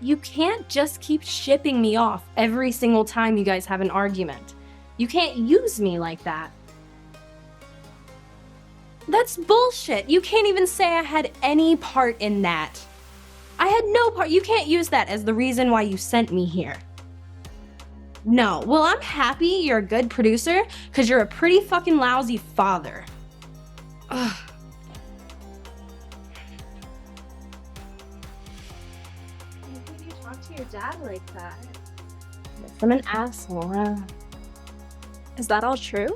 You can't just keep shipping me off every single time you guys have an argument. You can't use me like that. That's bullshit. You can't even say I had any part in that. I had no part. You can't use that as the reason why you sent me here. No. Well, I'm happy you're a good producer because you're a pretty fucking lousy father. Ugh. Why would you talk to your dad like that? I'm an asshole, huh? Is that all true?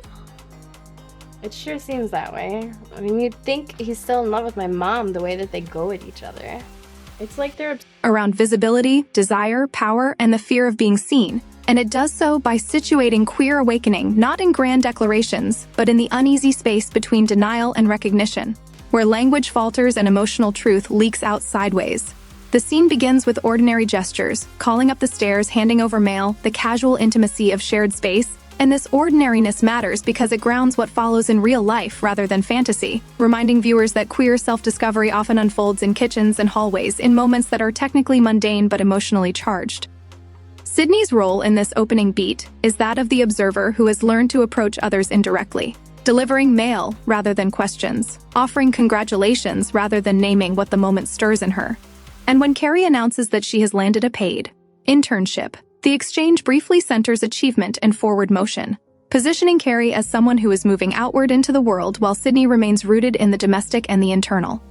It sure seems that way. I mean, you'd think he's still in love with my mom the way that they go at each other. It's like they're around visibility, desire, power, and the fear of being seen. And it does so by situating queer awakening not in grand declarations, but in the uneasy space between denial and recognition, where language falters and emotional truth leaks out sideways. The scene begins with ordinary gestures, calling up the stairs, handing over mail, the casual intimacy of shared space. And this ordinariness matters because it grounds what follows in real life rather than fantasy, reminding viewers that queer self-discovery often unfolds in kitchens and hallways in moments that are technically mundane but emotionally charged. Sydney's role in this opening beat is that of the observer who has learned to approach others indirectly, delivering mail rather than questions, offering congratulations rather than naming what the moment stirs in her. And when Carrie announces that she has landed a paid internship, the exchange briefly centers achievement and forward motion, positioning Carrie as someone who is moving outward into the world while Sydney remains rooted in the domestic and the internal.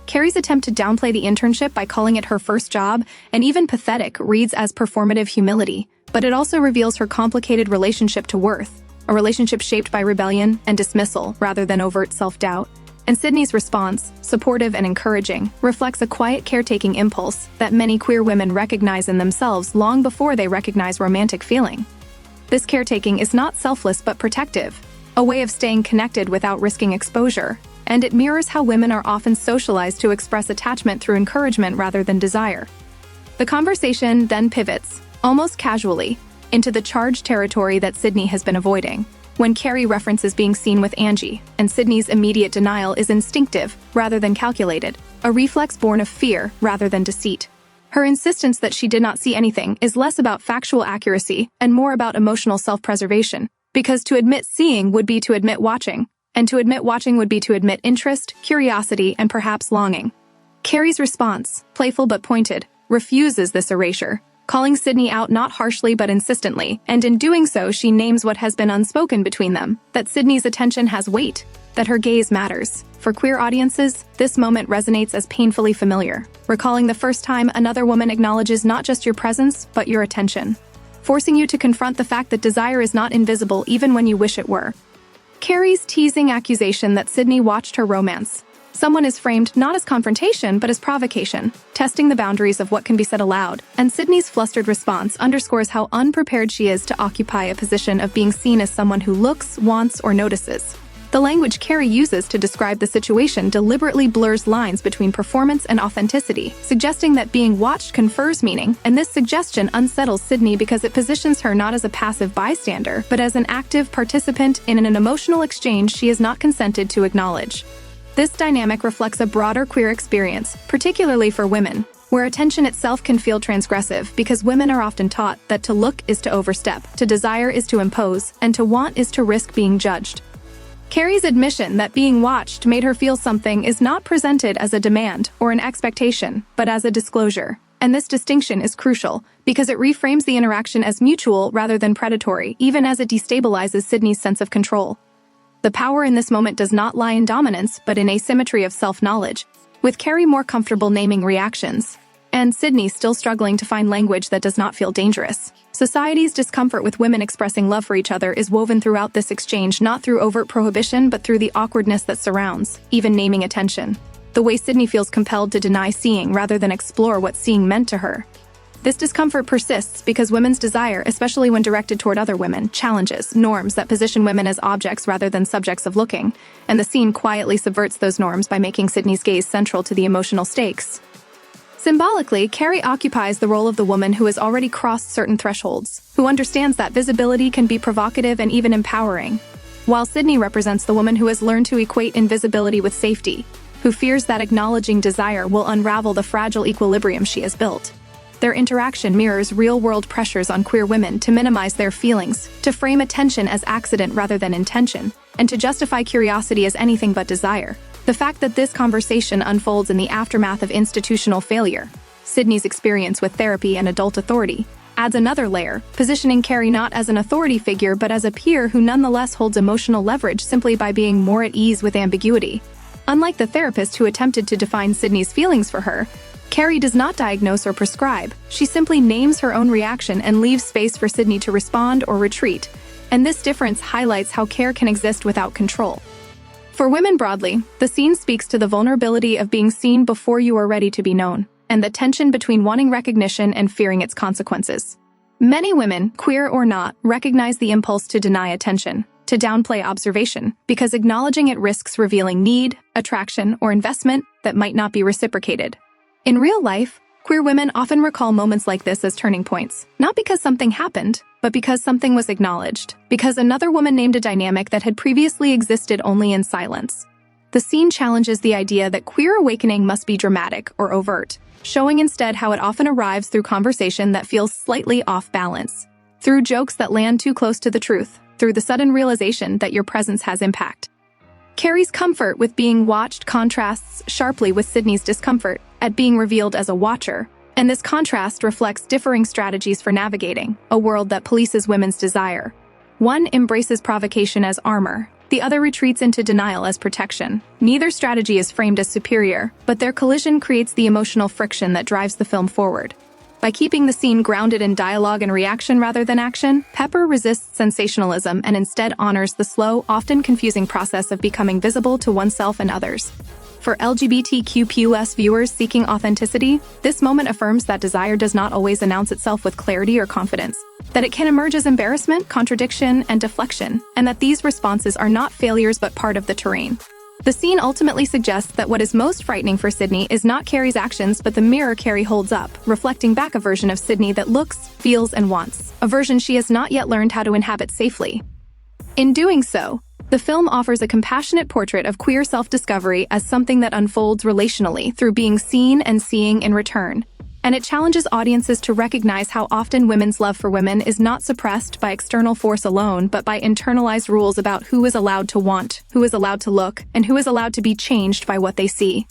Carrie's attempt to downplay the internship by calling it her first job, and even pathetic, reads as performative humility, but it also reveals her complicated relationship to worth, a relationship shaped by rebellion and dismissal rather than overt self-doubt. And Sydney's response, supportive and encouraging, reflects a quiet caretaking impulse that many queer women recognize in themselves long before they recognize romantic feeling. This caretaking is not selfless but protective, a way of staying connected without risking exposure, and it mirrors how women are often socialized to express attachment through encouragement rather than desire. The conversation then pivots, almost casually, into the charged territory that Sydney has been avoiding, when Carrie references being seen with Angie, and Sydney's immediate denial is instinctive rather than calculated, a reflex born of fear rather than deceit. Her insistence that she did not see anything is less about factual accuracy and more about emotional self-preservation, because to admit seeing would be to admit watching, and to admit watching would be to admit interest, curiosity, and perhaps longing. Carrie's response, playful but pointed, refuses this erasure, calling Sydney out not harshly but insistently, and in doing so she names what has been unspoken between them, that Sydney's attention has weight, that her gaze matters. For queer audiences, this moment resonates as painfully familiar, recalling the first time another woman acknowledges not just your presence, but your attention, forcing you to confront the fact that desire is not invisible even when you wish it were. Carrie's teasing accusation that Sydney watched her romance. Someone is framed not as confrontation but as provocation, testing the boundaries of what can be said aloud, and Sydney's flustered response underscores how unprepared she is to occupy a position of being seen as someone who looks, wants, or notices. The language Carrie uses to describe the situation deliberately blurs lines between performance and authenticity, suggesting that being watched confers meaning, and this suggestion unsettles Sydney because it positions her not as a passive bystander, but as an active participant in an emotional exchange she has not consented to acknowledge. This dynamic reflects a broader queer experience, particularly for women, where attention itself can feel transgressive because women are often taught that to look is to overstep, to desire is to impose, and to want is to risk being judged. Carrie's admission that being watched made her feel something is not presented as a demand or an expectation, but as a disclosure. And this distinction is crucial because it reframes the interaction as mutual rather than predatory, even as it destabilizes Sydney's sense of control. The power in this moment does not lie in dominance, but in asymmetry of self-knowledge, with Carrie more comfortable naming reactions, and Sydney still struggling to find language that does not feel dangerous. Society's discomfort with women expressing love for each other is woven throughout this exchange, not through overt prohibition, but through the awkwardness that surrounds, even naming attention. The way Sydney feels compelled to deny seeing rather than explore what seeing meant to her. This discomfort persists because women's desire, especially when directed toward other women, challenges norms that position women as objects rather than subjects of looking, and the scene quietly subverts those norms by making Sydney's gaze central to the emotional stakes. Symbolically, Carrie occupies the role of the woman who has already crossed certain thresholds, who understands that visibility can be provocative and even empowering, while Sydney represents the woman who has learned to equate invisibility with safety, who fears that acknowledging desire will unravel the fragile equilibrium she has built. Their interaction mirrors real-world pressures on queer women to minimize their feelings, to frame attention as accident rather than intention, and to justify curiosity as anything but desire. The fact that this conversation unfolds in the aftermath of institutional failure, Sydney's experience with therapy and adult authority, adds another layer, positioning Carrie not as an authority figure but as a peer who nonetheless holds emotional leverage simply by being more at ease with ambiguity. Unlike the therapist who attempted to define Sydney's feelings for her, Carrie does not diagnose or prescribe. She simply names her own reaction and leaves space for Sydney to respond or retreat, and this difference highlights how care can exist without control. For women broadly, the scene speaks to the vulnerability of being seen before you are ready to be known, and the tension between wanting recognition and fearing its consequences. Many women, queer or not, recognize the impulse to deny attention, to downplay observation, because acknowledging it risks revealing need, attraction, or investment that might not be reciprocated. In real life, queer women often recall moments like this as turning points, not because something happened, but because something was acknowledged, because another woman named a dynamic that had previously existed only in silence. The scene challenges the idea that queer awakening must be dramatic or overt, showing instead how it often arrives through conversation that feels slightly off balance, through jokes that land too close to the truth, through the sudden realization that your presence has impact. Carrie's comfort with being watched contrasts sharply with Sydney's discomfort at being revealed as a watcher, and this contrast reflects differing strategies for navigating a world that polices women's desire. One embraces provocation as armor, the other retreats into denial as protection. Neither strategy is framed as superior, but their collision creates the emotional friction that drives the film forward. By keeping the scene grounded in dialogue and reaction rather than action, Pepper resists sensationalism and instead honors the slow, often confusing process of becoming visible to oneself and others. For LGBTQ+ viewers seeking authenticity, this moment affirms that desire does not always announce itself with clarity or confidence, that it can emerge as embarrassment, contradiction, and deflection, and that these responses are not failures but part of the terrain. The scene ultimately suggests that what is most frightening for Sydney is not Carrie's actions but the mirror Carrie holds up, reflecting back a version of Sydney that looks, feels, and wants, a version she has not yet learned how to inhabit safely. In doing so, the film offers a compassionate portrait of queer self-discovery as something that unfolds relationally through being seen and seeing in return. And it challenges audiences to recognize how often women's love for women is not suppressed by external force alone, but by internalized rules about who is allowed to want, who is allowed to look, and who is allowed to be changed by what they see.